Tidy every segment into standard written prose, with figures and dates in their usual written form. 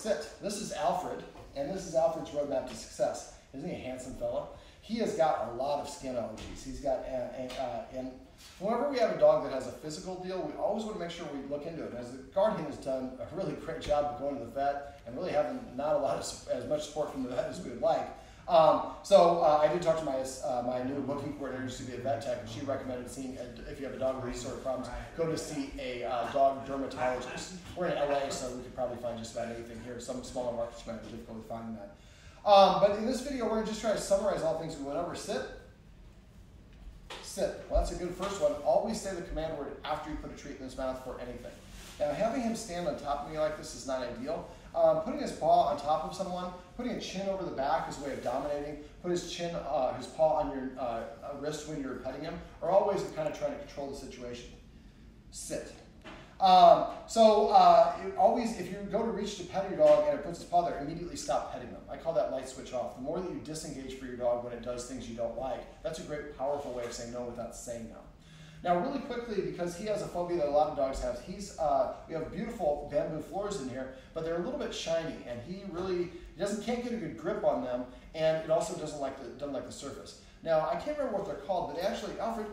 sit. This is Alfred, and this is Alfred's roadmap to success. Isn't he a handsome fella? He has got a lot of skin allergies. He's got, and whenever we have a dog that has a physical deal, we always want to make sure we look into it. As the guardian has done a really great job of going to the vet and really having not a lot of, as much support from the vet as we would like. I did talk to my new booking coordinator, used to be a vet tech, and she recommended seeing, if you have a dog with these sort of problems, go to see a dog dermatologist. We're in LA, so we could probably find just about anything here. Some smaller markets might have difficulty finding that. But in this video, we're going to just try to summarize all things we went over. Sit. Sit. Well, that's a good first one. Always say the command word after you put a treat in his mouth for anything. Now, having him stand on top of me like this is not ideal. Putting his paw on top of someone, putting a chin over the back is a way of dominating. Put his paw on your wrist when you're petting him, are all ways of kind of trying to control the situation. Sit. Always, if you go to reach to pet your dog and it puts its paw there, immediately stop petting them. I call that light switch off. The more that you disengage for your dog when it does things you don't like, that's a great, powerful way of saying no without saying no. Now, really quickly, because he has a phobia that a lot of dogs have, we have beautiful bamboo floors in here, but they're a little bit shiny, and he really can't get a good grip on them, and it also doesn't like the surface. Now, I can't remember what they're called, but they actually, Alfred,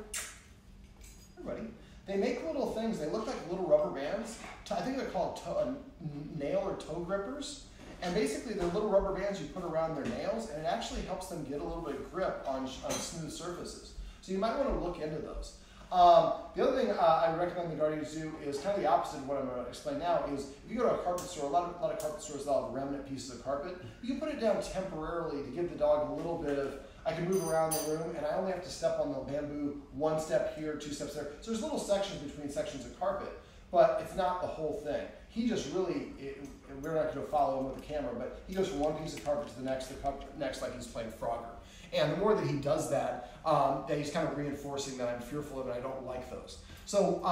everybody, they make little things. They look like little rubber bands. I think they're called nail or toe grippers. And basically, they're little rubber bands you put around their nails, and it actually helps them get a little bit of grip on smooth surfaces. So you might want to look into those. The other thing I recommend the guardians do is kind of the opposite of what I'm going to explain now. Is if you go to a carpet store, a lot of carpet stores they'll have remnant pieces of carpet. You can put it down temporarily to give the dog a little bit of, I can move around the room and I only have to step on the bamboo one step here, two steps there. So there's little sections between sections of carpet, but it's not the whole thing. He just really, we're not going to follow him with the camera, but he goes from one piece of carpet to the next like he's playing Frogger. And the more that he does that, he's kind of reinforcing that I'm fearful of it, I don't like those. So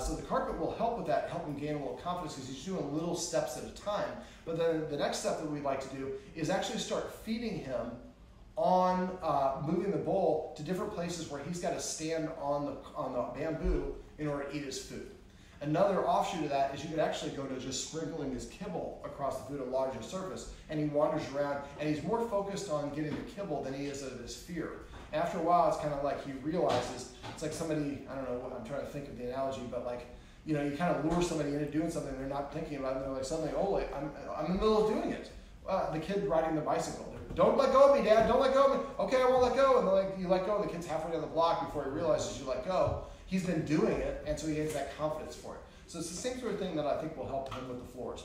so the carpet will help with that, help him gain a little confidence because he's doing little steps at a time. But then the next step that we'd like to do is actually start feeding him on moving the bowl to different places where he's got to stand on the bamboo in order to eat his food. Another offshoot of that is you could actually go to just sprinkling his kibble across the food, a larger surface, and he wanders around, and he's more focused on getting the kibble than he is of his fear. After a while, it's kind of like he realizes, it's like somebody, I don't know, I'm trying to think of the analogy, but like, you know, you kind of lure somebody into doing something they're not thinking about, and they're like, suddenly, oh, wait, I'm in the middle of doing it. The kid riding the bicycle. Don't let go of me, Dad, don't let go of me. Okay, I won't let go. And then like, you let go, and the kid's halfway down the block before he realizes you let go. He's been doing it, and so he has that confidence for it. So it's the same sort of thing that I think will help him with the floors.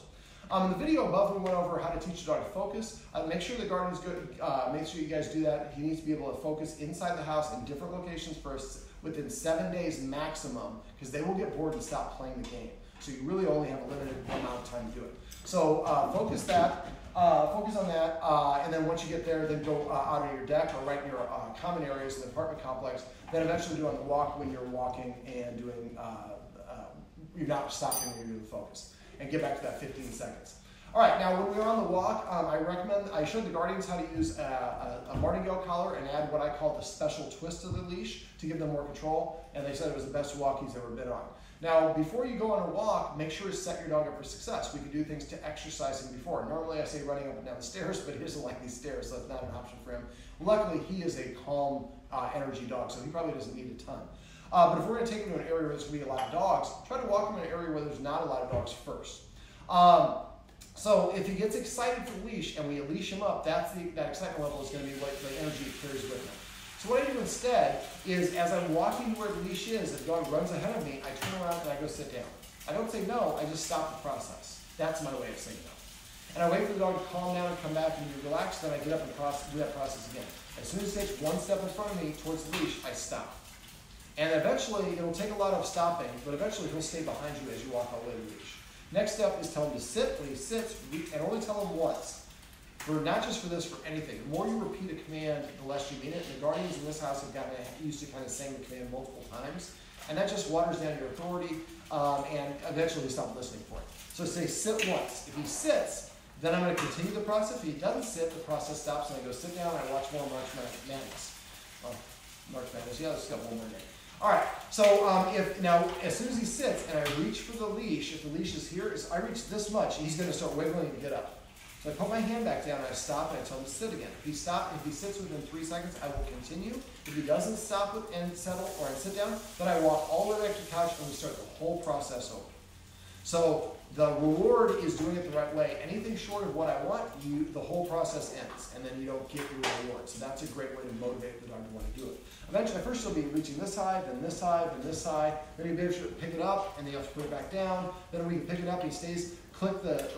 In the video above, we went over how to teach a dog to focus. Make sure the guardian's good. Make sure you guys do that. He needs to be able to focus inside the house in different locations within 7 days maximum, because they will get bored and stop playing the game. So you really only have a limited amount of time to do it. So focus on that, and then once you get there, then go out on your deck or right in your common areas in the apartment complex. Then eventually do on the walk when you're walking and doing, you're not stopping when you're doing the focus. And get back to that 15 seconds. All right, now when we're on the walk, I showed the guardians how to use a martingale collar and add what I call the special twist to the leash to give them more control, and they said it was the best walk he's ever been on. Now, before you go on a walk, make sure to set your dog up for success. We could do things to exercise him before. Normally I say running up and down the stairs, but he doesn't like these stairs, so that's not an option for him. Luckily, he is a calm energy dog, so he probably doesn't need a ton. But if we're going to take him to an area where there's going to be a lot of dogs, try to walk him in an area where there's not a lot of dogs first. So if he gets excited for the leash and we leash him up, that excitement level is going to be what the energy he carries with him. So what I do instead is, as I'm walking to where the leash is, if the dog runs ahead of me, I turn around and I go sit down. I don't say no, I just stop the process. That's my way of saying no. And I wait for the dog to calm down and come back and be relaxed, then I get up and do that process again. As soon as he takes one step in front of me towards the leash, I stop. And eventually, it'll take a lot of stopping, but eventually he'll stay behind you as you walk all the way to the leash. Next step is tell him to sit. When he sits, and only tell him once. Not just for this, for anything. The more you repeat a command, the less you mean it. The guardians in this house have gotten used to kind of saying the command multiple times, and that just waters down your authority, and eventually stop listening for it. So say sit once. If he sits, then I'm going to continue the process. If he doesn't sit, the process stops, and I go sit down and I watch more March Madness. March Madness, yeah, let's got one more day. All right, so now as soon as he sits and I reach for the leash, if the leash is here, I reach this much, he's going to start wiggling and get up. So I put my hand back down and I stop and I tell him to sit again. If he sits within 3 seconds, I will continue. If he doesn't stop and settle or I sit down, then I walk all the way back to the couch and we start the whole process over. So the reward is doing it the right way. Anything short of what I want, the whole process ends, and then you don't get your reward. So that's a great way to motivate the dog to want to do it. Eventually, first he'll be reaching this high, then this high, then this high. Then he'll be able to pick it up, and then you have to put it back down. Then when you pick it up, he stays. Click the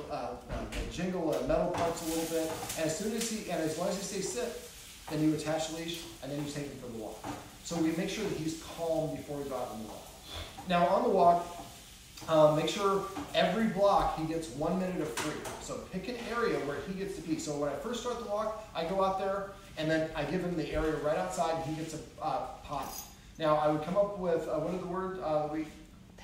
jingle metal parts a little bit, and as long as he stays sit, then you attach the leash, and then you take him for the walk. So we make sure that he's calm before we go out on the walk. Now on the walk, make sure every block he gets 1 minute of free. So pick an area where he gets to pee. So when I first start the walk, I go out there and then I give him the area right outside and he gets a potty. Now I would come up with, what are the word?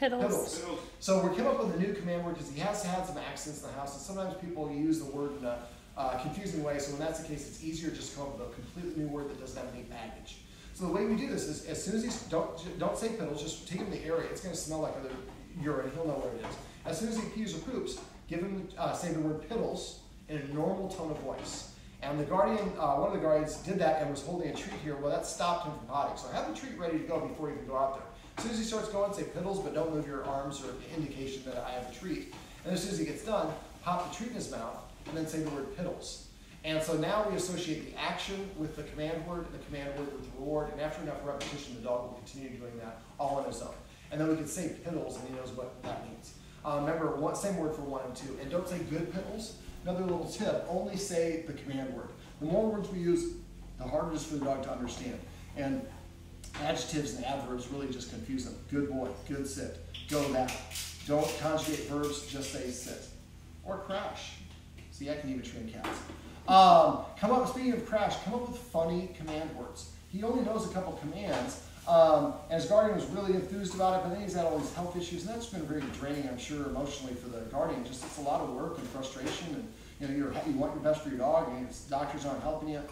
Piddles. So we came up with a new command word because he has had some accidents in the house and sometimes people use the word in a confusing way. So when that's the case, it's easier just to come up with a completely new word that doesn't have any baggage. So the way we do this is as soon as he's, don't say piddles, just take him to the area. It's going to smell like other urine, he'll know what it is. As soon as he pees or poops, give him, say the word piddles in a normal tone of voice. And the guardian, one of the guardians did that and was holding a treat here. Well, that stopped him from potting. So have the treat ready to go before you can go out there. As soon as he starts going, say piddles, but don't move your arms or indication that I have a treat. And as soon as he gets done, pop the treat in his mouth and then say the word piddles. And so now we associate the action with the command word and the command word with the reward. And after enough repetition, the dog will continue doing that all on his own. And then we can say piddles, and he knows what that means. Remember, same word for 1 and 2. And don't say good piddles. Another little tip, only say the command word. The more words we use, the harder it is for the dog to understand. And adjectives and adverbs really just confuse them. Good boy, good sit, go that. Don't conjugate verbs, just say sit. Or crash. See, I can even train cats. Speaking of crash, come up with funny command words. He only knows a couple commands. And his guardian was really enthused about it, but then he's had all these health issues, and that's been very draining, I'm sure, emotionally for the guardian. Just it's a lot of work and frustration, and you want your best for your dog, and doctors aren't helping you.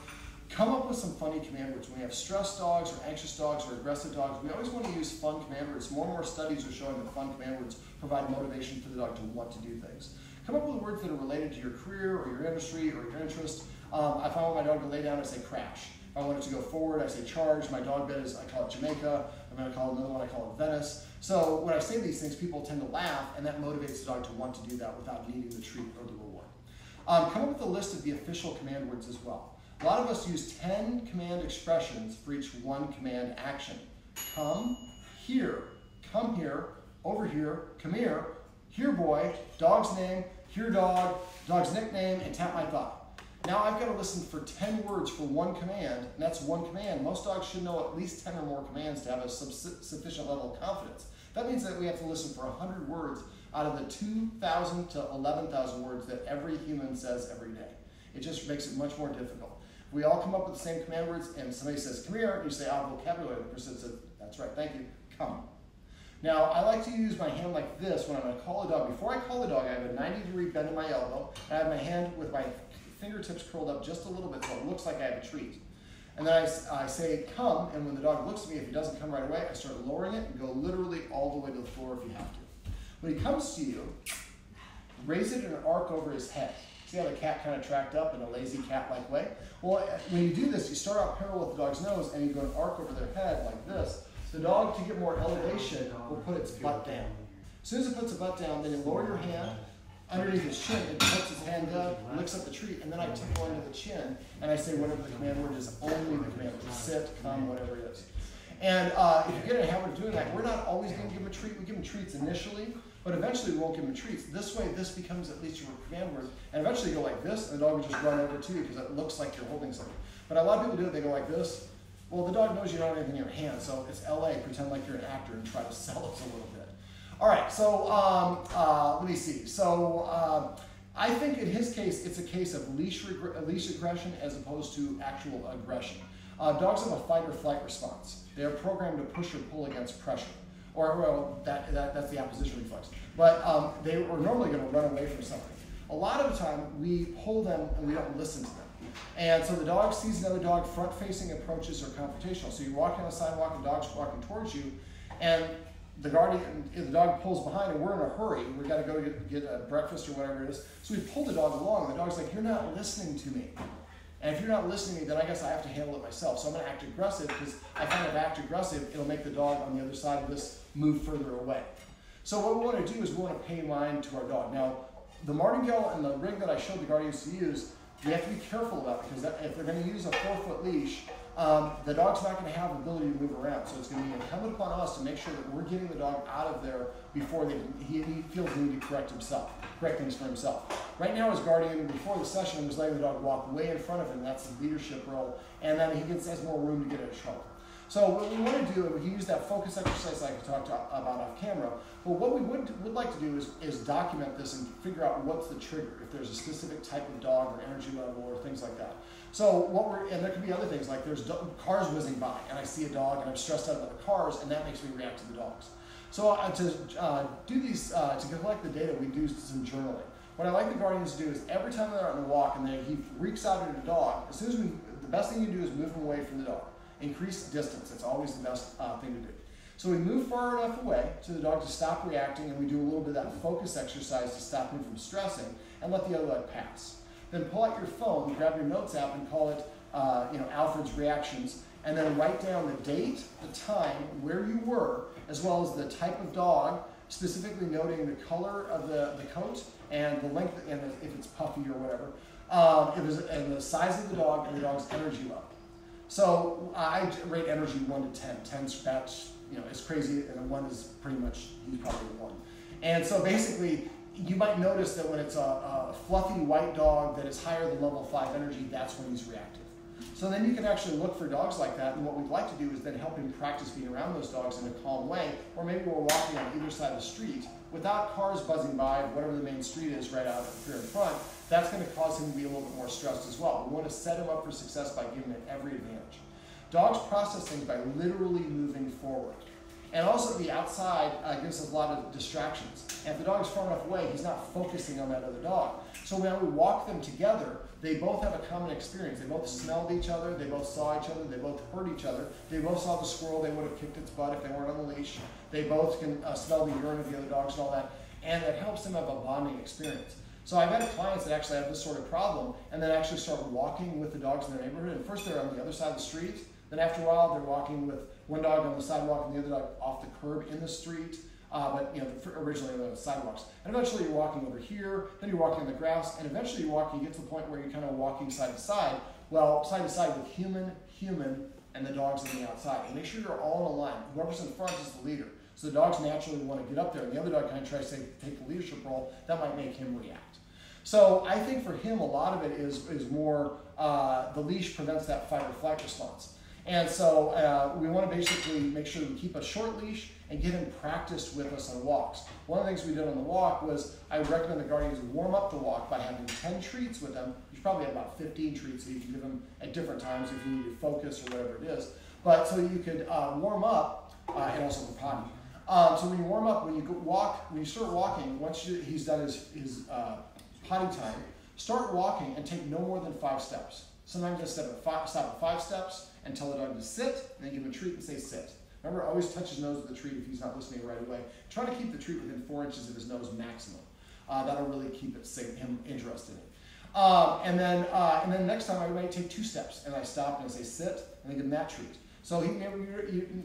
Come up with some funny command words. When we have stressed dogs, or anxious dogs, or aggressive dogs, we always want to use fun command words. More and more studies are showing that fun command words provide motivation for the dog to want to do things. Come up with words that are related to your career, or your industry, or your interest. If I want my dog to lay down, I say crash. If I want it to go forward, I say charge. My dog bed is, I call it Jamaica. I'm going to call another one, I call it Venice. So when I say these things, people tend to laugh, and that motivates the dog to want to do that without needing the treat or the reward. Come up with a list of the official command words as well. A lot of us use 10 command expressions for each one command action. Come here, over here, come here boy, dog's name, here dog, dog's nickname, and tap my thigh. Now I've got to listen for 10 words for one command, and that's one command. Most dogs should know at least 10 or more commands to have a sufficient level of confidence. That means that we have to listen for 100 words out of the 2,000 to 11,000 words that every human says every day. It just makes it much more difficult. If we all come up with the same command words, and somebody says, come here, and you say, vocabulary, the person says, that's right, thank you, come. Now, I like to use my hand like this when I'm going to call a dog. Before I call a dog, I have a 90-degree bend in my elbow, and I have my hand with my fingertips curled up just a little bit so it looks like I have a treat. And then I say come, and when the dog looks at me, if he doesn't come right away, I start lowering it and go literally all the way to the floor if you have to. When he comes to you, raise it in an arc over his head. See how the cat kind of tracked up in a lazy cat-like way? Well, when you do this, you start out parallel with the dog's nose and you go an arc over their head like this. The dog, to get more elevation, will put its butt down. As soon as it puts the butt down, then you lower your hand underneath his chin, it puts his hand up, licks up the treat, and then I tickle into the chin, and I say whatever the command word is, only the command word, sit, come, whatever it is. And if you get in a habit of doing that, we're not always going to give him a treat. We give him treats initially, but eventually we won't give him treats. This way, this becomes at least your command word, and eventually you go like this, and the dog will just run over to you because it looks like you're holding something. But a lot of people do it, they go like this. Well, the dog knows you don't have anything in your hand, so it's LA, pretend like you're an actor and try to sell it a little bit. All right, so let me see. So I think in his case, it's a case of leash aggression as opposed to actual aggression. Dogs have a fight or flight response. They are programmed to push or pull against pressure. Or, well, that's the opposition reflex. But they are normally going to run away from something. a lot of the time we pull them and we don't listen to them. And so the dog sees another dog, front-facing approaches are confrontational. So you're walking on the sidewalk and the dog's walking towards you, and the dog pulls behind, and we're in a hurry. We've got to go get a breakfast or whatever it is. So we pull the dog along, and the dog's like, you're not listening to me. And if you're not listening to me, then I guess I have to handle it myself. So I'm going to act aggressive, because I kind of act aggressive, it'll make the dog on the other side of this move further away. So what we want to do is we want to pay mind to our dog. Now, the martingale and the ring that I showed the guardians to use, we have to be careful about, because if they're going to use a 4-foot leash, the dog's not going to have the ability to move around. So it's going to be incumbent upon us to make sure that we're getting the dog out of there before he feels the need to correct things for himself. Right now, his guardian, before the session, was letting the dog walk way in front of him. That's the leadership role. And then he has more room to get out of trouble. So what we want to do, and we can use that focus exercise like I talked about off camera, but what we would like to do is document this and figure out what's the trigger, if there's a specific type of dog or energy level or things like that. So and there could be other things, like there's cars whizzing by and I see a dog and I'm stressed out about the cars, and that makes me react to the dogs. So to do these, to collect the data, we do some journaling. What I like the guardians to do is every time they're out on a walk and he freaks out at a dog, as soon as the best thing you do is move him away from the dog. Increase distance, it's always the best thing to do. So we move far enough away so the dog to stop reacting, and we do a little bit of that focus exercise to stop him from stressing, and let the other dog pass. Then pull out your phone, grab your notes app, and call it Alfred's Reactions, and then write down the date, the time, where you were, as well as the type of dog, specifically noting the color of the coat and the length, and if it's puffy or whatever, and the size of the dog and the dog's energy level. So I rate energy 1 to 10. 10's it's crazy, and 1 is pretty much, he's probably a 1. And so basically, you might notice that when it's a fluffy white dog that is higher than level 5 energy, that's when he's reactive. So then you can actually look for dogs like that, and what we'd like to do is then help him practice being around those dogs in a calm way, or maybe we're walking on either side of the street without cars buzzing by, whatever the main street is right out here in front. That's going to cause him to be a little bit more stressed as well. We want to set him up for success by giving him every advantage. Dogs process things by literally moving forward. And also the outside gives us a lot of distractions. And if the dog is far enough away, he's not focusing on that other dog. So when we walk them together, they both have a common experience. They both smelled each other, they both saw each other, they both heard each other. They both saw the squirrel, they would have kicked its butt if they weren't on the leash. They both can smell the urine of the other dogs and all that. And it helps them have a bonding experience. So I've had clients that actually have this sort of problem and then actually start walking with the dogs in their neighborhood. And first they're on the other side of the street. Then after a while they're walking with one dog on the sidewalk and the other dog off the curb in the street. But originally on the sidewalks. And eventually you're walking over here, then you're walking on the grass, and eventually you get to the point where you're kind of walking side to side. Well, side to side with human, and the dogs on the outside. And make sure you're all in a line. Whoever's in front is the leader. So the dogs naturally want to get up there, and the other dog kind of tries to take the leadership role. That might make him react. So I think for him, a lot of it is more the leash prevents that fight or flight response. And so we want to basically make sure we keep a short leash and get him practiced with us on walks. One of the things we did on the walk was I would recommend the guardians warm up the walk by having 10 treats with them. You probably have about 15 treats that you can give them at different times if you need to focus or whatever it is. But so you could warm up, and also for potty. So when you warm up, when you start walking, once he's done his potty time, start walking and take no more than 5 steps. Sometimes just stop at 5 steps and tell the dog to sit, and then give him a treat and say sit. Remember, always touch his nose with the treat if he's not listening right away. Try to keep the treat within 4 inches of his nose maximum. That'll really keep him interested in it. And then next time I might take 2 steps, and I stop and I say sit, and then give him that treat. So he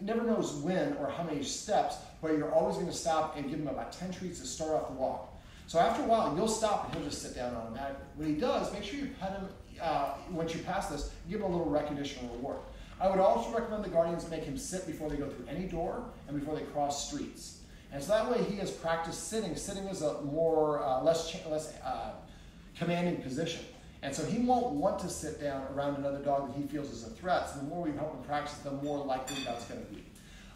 never knows when or how many steps, but you're always going to stop and give him about 10 treats to start off the walk. So after a while, you'll stop and he'll just sit down automatically. When he does, make sure you pet him once you pass this, give him a little recognition or reward. I would also recommend the guardians make him sit before they go through any door and before they cross streets. And so that way he has practiced sitting. Sitting is a more less commanding position. And so he won't want to sit down around another dog that he feels is a threat. So the more we help him practice, the more likely that's going to be.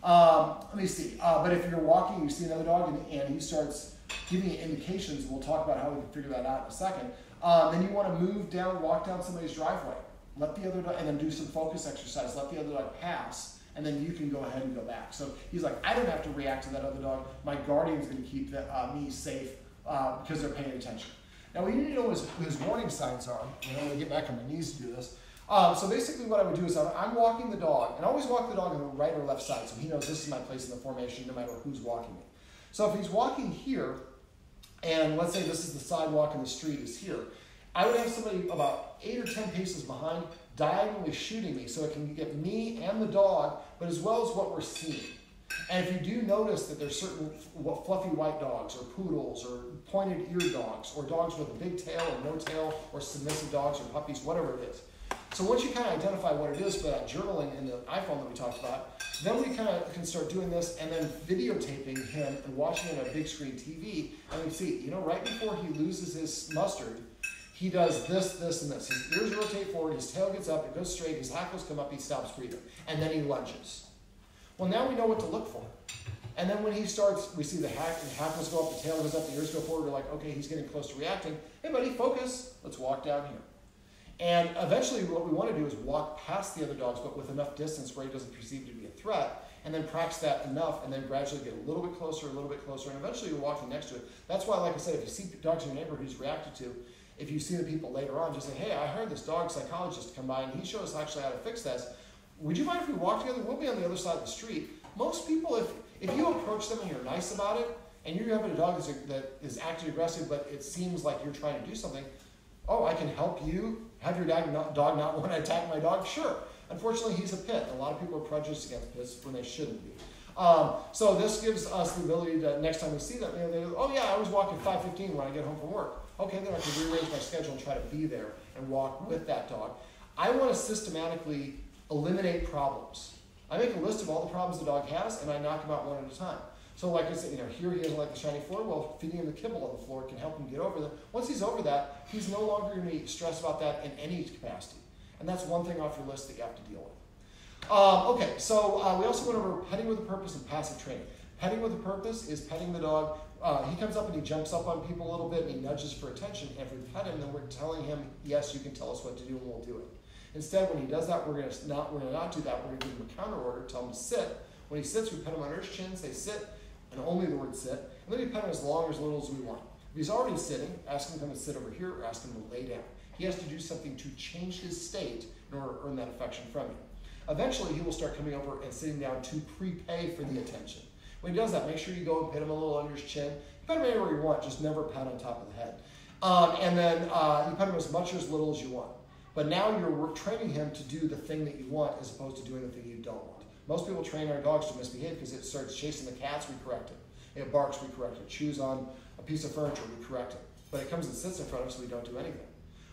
Let me see. But if you're walking, you see another dog, and he starts giving you indications, we'll talk about how we can figure that out in a second. Then you want to walk down somebody's driveway. Let the other dog, and then do some focus exercise. Let the other dog pass, and then you can go ahead and go back. So he's like, I don't have to react to that other dog. My guardian's going to keep me safe because they're paying attention. Now we need to know what his warning signs are. And I'm going to get back on my knees to do this. So basically what I would do is I'm walking the dog, and I always walk the dog on the right or left side, so he knows this is my place in the formation no matter who's walking me. So if he's walking here, and let's say this is the sidewalk and the street is here, I would have somebody about 8 or 10 paces behind diagonally shooting me so it can get me and the dog, but as well as what we're seeing. And if you do notice that there's certain fluffy white dogs or poodles or pointed-eared dogs or dogs with a big tail or no tail or submissive dogs or puppies, whatever it is. So once you kind of identify what it is for that journaling in the iPhone that we talked about, then we kind of can start doing this and then videotaping him and watching it on a big screen TV. And we see, you know, right before he loses his mustard, he does this, this, and this. His ears rotate forward, his tail gets up, it goes straight, his hackles come up, he stops breathing. And then he lunges. Well, now we know what to look for. And then when he starts, we see the hackles go up, the tail goes up, the ears go forward, we're like, okay, he's getting close to reacting. Hey buddy, focus, let's walk down here. And eventually what we want to do is walk past the other dogs, but with enough distance where he doesn't perceive to be a threat, and then practice that enough, and then gradually get a little bit closer, and eventually you're walking next to it. That's why, like I said, if you see dogs in your neighborhood he's reacted to, if you see the people later on, just say, hey, I heard this dog psychologist come by, and he showed us actually how to fix this. Would you mind if we walk together? We'll be on the other side of the street. Most people, if you approach them and you're nice about it, and you're having a dog that is acting aggressive, but it seems like you're trying to do something, oh, I can help you have your dog not want to attack my dog? Sure. Unfortunately, he's a pit. A lot of people are prejudiced against pits when they shouldn't be. So this gives us the ability to, next time we see them, they go, oh yeah, I was walking 5:15 when I get home from work. Okay, then I can rearrange my schedule and try to be there and walk with that dog. I want to systematically eliminate problems. I make a list of all the problems the dog has, and I knock them out one at a time. So like I said, you know, here he doesn't like the shiny floor. Well, feeding him the kibble on the floor can help him get over that. Once he's over that, he's no longer going to be stressed about that in any capacity. And that's one thing off your list that you have to deal with. Okay, so we also went over petting with a purpose and passive training. Petting with a purpose is petting the dog. He comes up and he jumps up on people a little bit and he nudges for attention. And if we pet him, then we're telling him, yes, you can tell us what to do and we'll do it. Instead, when he does that, we're going to not do that. We're going to give him a counter order, tell him to sit. When he sits, we pet him under his chin, say sit, and only the word sit. And then we pet him as long or as little as we want. If he's already sitting, ask him to come and sit over here or ask him to lay down. He has to do something to change his state in order to earn that affection from you. Eventually, he will start coming over and sitting down to prepay for the attention. When he does that, make sure you go and pet him a little under his chin. Pet him anywhere you want, just never pat on top of the head. And then you pet him as much or as little as you want. But now you're training him to do the thing that you want as opposed to doing the thing you don't want. Most people train our dogs to misbehave because it starts chasing the cats, we correct it. It barks, we correct it. Chews on a piece of furniture, we correct it. But it comes and sits in front of us, so we don't do anything.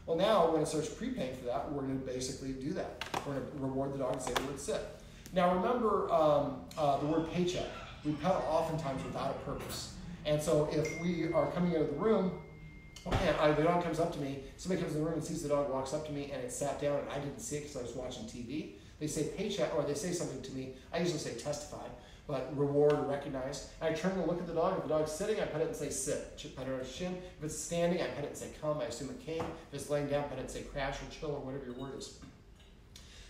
Well, now when it starts prepaying for that, we're going to basically do that. We're going to reward the dog and say the word sit. Now remember the word paycheck. We pet oftentimes without a purpose. And so if we are coming out of the room, and the dog comes up to me, somebody comes in the room and sees the dog, walks up to me, and it sat down, and I didn't see it because I was watching TV. They say paycheck, or they say something to me. I usually say testify, but reward or recognize. And I turn and look at the dog. If the dog's sitting, I pet it and say sit. Pet it on its chin. If it's standing, I pet it and say come. I assume it came. If it's laying down, pet it and say crash or chill or whatever your word is.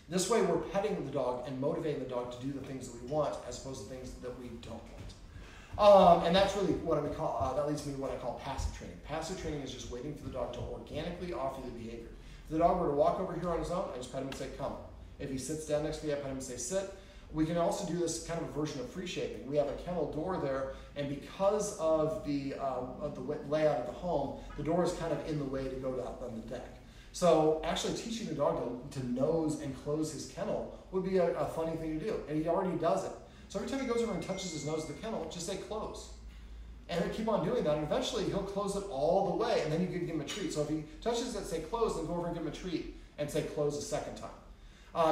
This way, we're petting the dog and motivating the dog to do the things that we want as opposed to things that we don't want. And that's really what we call, that leads me to what I call passive training. Passive training is just waiting for the dog to organically offer you the behavior. If the dog were to walk over here on his own, I just pet him and say, come. If he sits down next to me, I pet him and say, sit. We can also do this kind of a version of free shaping. We have a kennel door there, and because of the layout of the home, the door is kind of in the way to go up on the deck. So actually teaching the dog to nose and close his kennel would be a funny thing to do, and he already does it. So every time he goes over and touches his nose to the kennel, just say close. And then keep on doing that, and eventually he'll close it all the way, and then you can give him a treat. So if he touches it, say close, then go over and give him a treat, and say close a second time.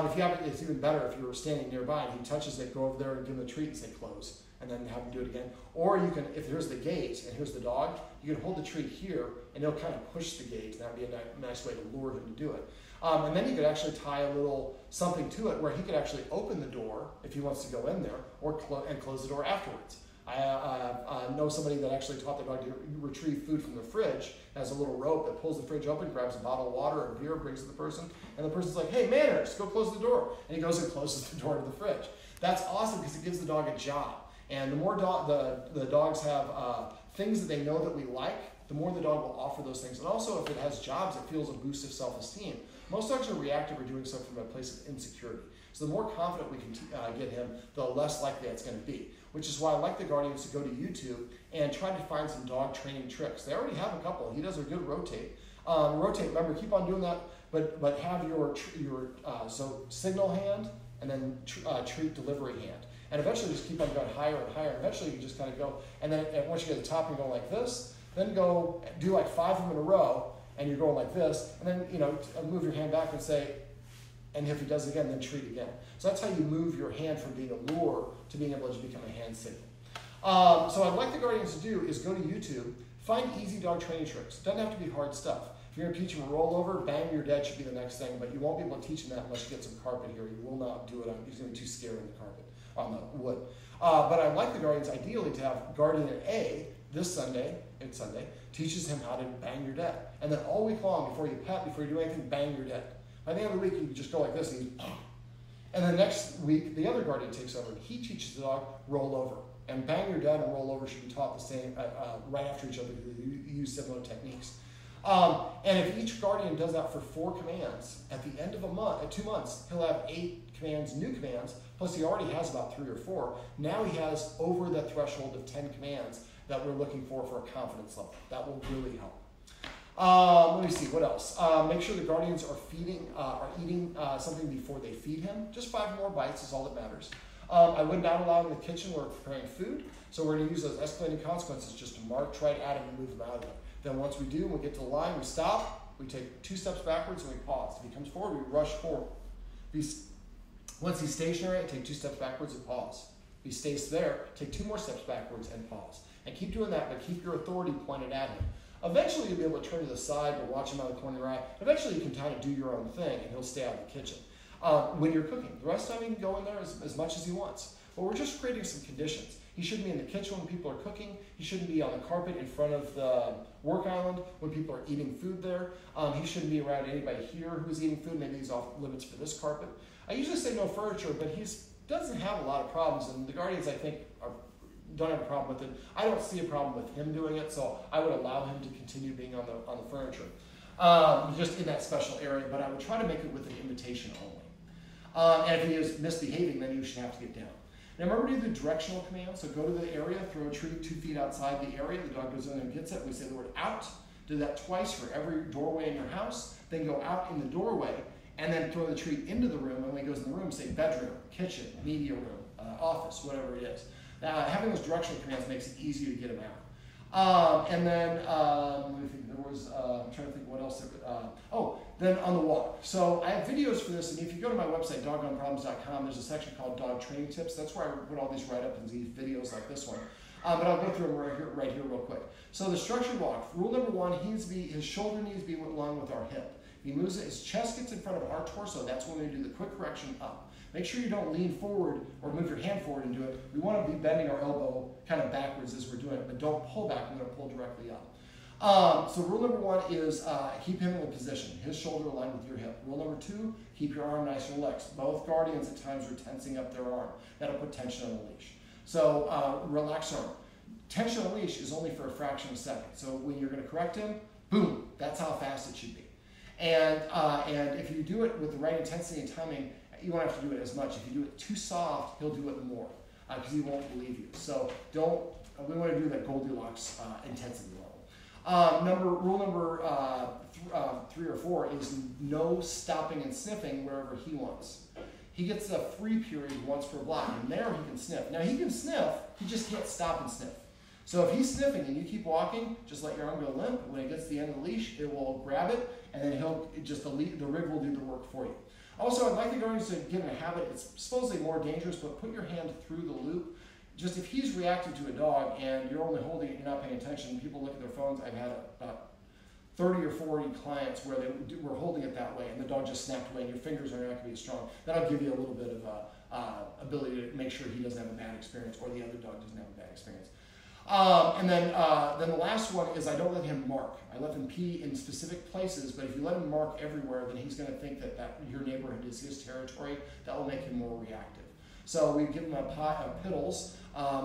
If you have it, it's even better if you were standing nearby and he touches it, go over there and give him a treat and say close, and then have him do it again. Or you can, if here's the gate and here's the dog, you can hold the treat here, and he'll kind of push the gate, and that would be a nice way to lure him to do it. And then you could actually tie a little something to it where he could actually open the door if he wants to go in there, or and close the door afterwards. I know somebody that actually taught their dog to retrieve food from the fridge. Has a little rope that pulls the fridge open, grabs a bottle of water or beer, brings it to the person, and the person's like, hey, manners, go close the door. And he goes and closes the door to the fridge. That's awesome because it gives the dog a job. And the more the dogs have things that they know that we like, the the more the dog will offer those things. And also, if it has jobs, it feels a boost of self-esteem. Most dogs are reactive or doing so from a place of insecurity. So the more confident we can get him, the less likely it's going to be. Which is why I like the Guardians to go to YouTube and try to find some dog training tricks. They already have a couple. He does a good rotate. Rotate, remember, keep on doing that, but have your so signal hand and then treat delivery hand. And eventually just keep on going higher and higher. Eventually you just kind of go, and then once you get to the top, you go like this, then go do like 5 of them in a row, and you're going like this, and then move your hand back and say, and if he does it again, then treat again. So that's how you move your hand from being a lure to being able to become a hand signal. So what I'd like the Guardians to do is go to YouTube, find easy dog training tricks. It doesn't have to be hard stuff. If you're going to teach him a rollover, bang your dead should be the next thing, but you won't be able to teach him that unless you get some carpet here. You will not do it. He's going to be too scared in the carpet, on the wood. But I'd like the Guardians ideally to have Guardian A this Sunday, it's Sunday, teaches him how to bang your dead. And then all week long, before you pet, before you do anything, bang your dead. By the end of the week, you just go like this, and then next week, the other Guardian takes over, and he teaches the dog roll over. And bang your dead and roll over should be taught the same right after each other. You use similar techniques. And if each Guardian does that for 4 commands, at the end of a month, at 2 months, he'll have 8 commands, new commands, plus he already has about 3 or 4. Now he has over the threshold of 10 commands that we're looking for a confidence level. That will really help. Let me see, what else? Make sure the Guardians are eating something before they feed him. Just 5 more bites is all that matters. I would not allow him in the kitchen where we're preparing food, so we're going to use those escalating consequences just to march right at him and move him out of there. Then once we do, we get to the line, we stop, we take 2 steps backwards and we pause. If he comes forward, we rush forward. Once he's stationary, take 2 steps backwards and pause. If he stays there, take 2 more steps backwards and pause. And keep doing that, but keep your authority pointed at him. Eventually, you'll be able to turn to the side or watch him out of the corner of your eye. Eventually, you can kind of do your own thing, and he'll stay out of the kitchen. When you're cooking, the rest of the time, he can go in there as much as he wants. But we're just creating some conditions. He shouldn't be in the kitchen when people are cooking. He shouldn't be on the carpet in front of the work island when people are eating food there. He shouldn't be around anybody here who's eating food. Maybe he's off limits for this carpet. I usually say no furniture, but he doesn't have a lot of problems, and the Guardians, I think, don't have a problem with it. I don't see a problem with him doing it, so I would allow him to continue being on the furniture, just in that special area, but I would try to make it with an invitation only. And if he is misbehaving, then you should have to get down. Now remember to do the directional command, so go to the area, throw a treat 2 feet outside the area, the dog goes in and gets it, we say the word out, do that twice for every doorway in your house, then go out in the doorway, and then throw the treat into the room, and when he goes in the room, say bedroom, kitchen, media room, office, whatever it is. Having those directional commands makes it easier to get him out. And then, let me think, there was, I'm trying to think what else. Then on the walk. So I have videos for this, and if you go to my website, doggoneproblems.com, there's a section called Dog Training Tips. That's where I put all these write-ups and these videos like this one. But I'll go through them right here real quick. So the structured walk. Rule number 1, his shoulder needs to be along with our hip. If he moves it, his chest gets in front of our torso, that's when we do the quick correction up. Make sure you don't lean forward or move your hand forward and do it. We want to be bending our elbow kind of backwards as we're doing it, but don't pull back. We're going to pull directly up. So rule number 1 is keep him in a position, his shoulder aligned with your hip. Rule number 2, keep your arm nice and relaxed. Both Guardians at times are tensing up their arm. That'll put tension on the leash. So relax arm. Tension on the leash is only for a fraction of a second. So when you're going to correct him, boom, that's how fast it should be. And if you do it with the right intensity and timing, you won't have to do it as much. If you do it too soft, he'll do it more because he won't believe you. So we want to do that Goldilocks intensity level. Rule number 3 or 4 is no stopping and sniffing wherever he wants. He gets a free period once per block, and there he can sniff. Now he can sniff, he just can't stop and sniff. So if he's sniffing and you keep walking, just let your arm go limp. When it gets to the end of the leash, it will grab it, and then the rig will do the work for you. Also, I'd like the Guardians to get in a habit. It's supposedly more dangerous, but put your hand through the loop. Just if he's reacting to a dog and you're only holding it, you're not paying attention, people look at their phones. I've had about 30 or 40 clients where they were holding it that way and the dog just snapped away and your fingers are not going to be as strong. That'll give you a little bit of ability to make sure he doesn't have a bad experience or the other dog doesn't have a bad experience. And then the last one is I don't let him mark. I let him pee in specific places, but if you let him mark everywhere, then he's going to think that your neighborhood is his territory. That will make him more reactive. So we give him a pot of piddles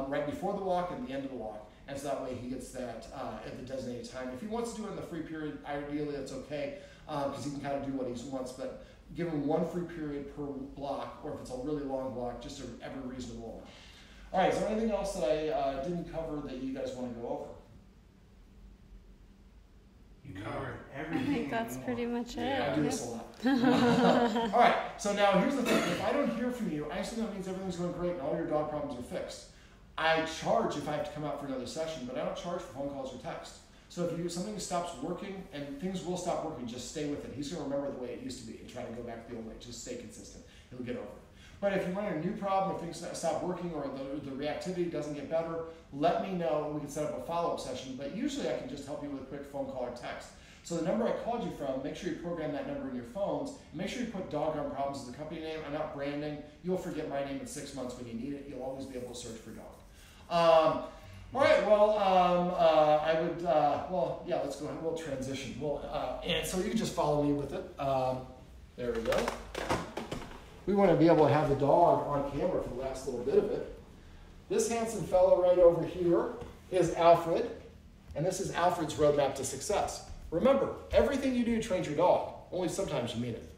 right before the walk and the end of the walk. and so that way he gets that at the designated time. If he wants to do it in the free period, ideally that's okay, because he can kind of do what he wants, but give him 1 free period per block, or if it's a really long block, just every reasonable amount. All right, is there anything else that I didn't cover that you guys want to go over? You covered everything. I think that's pretty much it. Yeah, I do this a lot. All right, so now here's the thing. If I don't hear from you, I assume that means everything's going great and all your dog problems are fixed. I charge if I have to come out for another session, but I don't charge for phone calls or text. So if something stops working, and things will stop working, just stay with it. He's going to remember the way it used to be and try to go back the old way. Just stay consistent. He'll get over it. But if you run into a new problem, if things stop working or the reactivity doesn't get better, let me know and we can set up a follow-up session. But usually I can just help you with a quick phone call or text. So the number I called you from, make sure you program that number in your phones. Make sure you put Doggone Problems as the company name. I'm not branding. You'll forget my name in 6 months when you need it. You'll always be able to search for dog. All right, well, I would, well, yeah, let's go ahead. We'll transition. And so you can just follow me with it. There we go. We want to be able to have the dog on camera for the last little bit of it. This handsome fellow right over here is Alfred, and this is Alfred's roadmap to success. Remember, everything you do trains your dog, only sometimes you mean it.